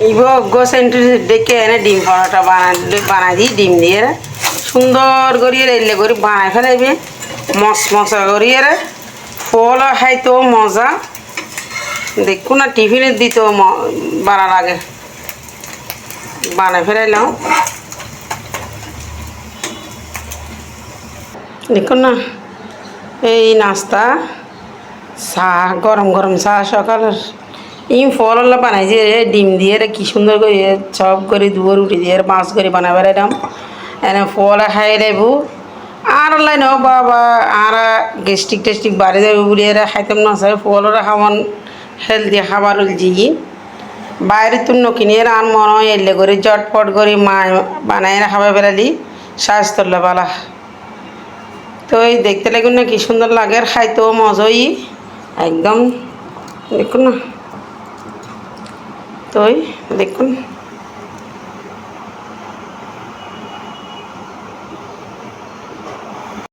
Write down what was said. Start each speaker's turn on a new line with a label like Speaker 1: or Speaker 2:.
Speaker 1: centre ডেকে এনে ডিম পরোটা বানাই দিই ডিম দিয়ে সুন্দর করিয়ে এলে করে বানাই ফেলাইবে মশা করিয়ে ফল খাইতেও মজা দেখুন না টিফিনে দিতেও বানা লাগে বানাই ফেলাইলাম দেখুন না এই নাস্তা চা গরম গরম চা সকালের ফল বানাই যে ডিম দিয়ে কি সুন্দর করে চপ করে দুয়ার রুটি দিয়ে মাছ করে বানাই বেড়াইলাম এনে ফল খাই দেবো আর লাইন বাবা আর গেস্ট্রিক টেস্টিক বাড়ি যাবে বলে এরা খাইতাম না চাই ফলরা খাওয়ান হেলদি খাবার জিগি বাইরে তুই নকিনি আর মনে হয় এলে করে জটপট করে মা বানাই খাবার বেড়ালি স্বাস্থ্যর বালা তো এই দেখতে লাগুন না কি সুন্দর লাগে আর খাইতেও মজাই একদম দেখুন না তো দেখুন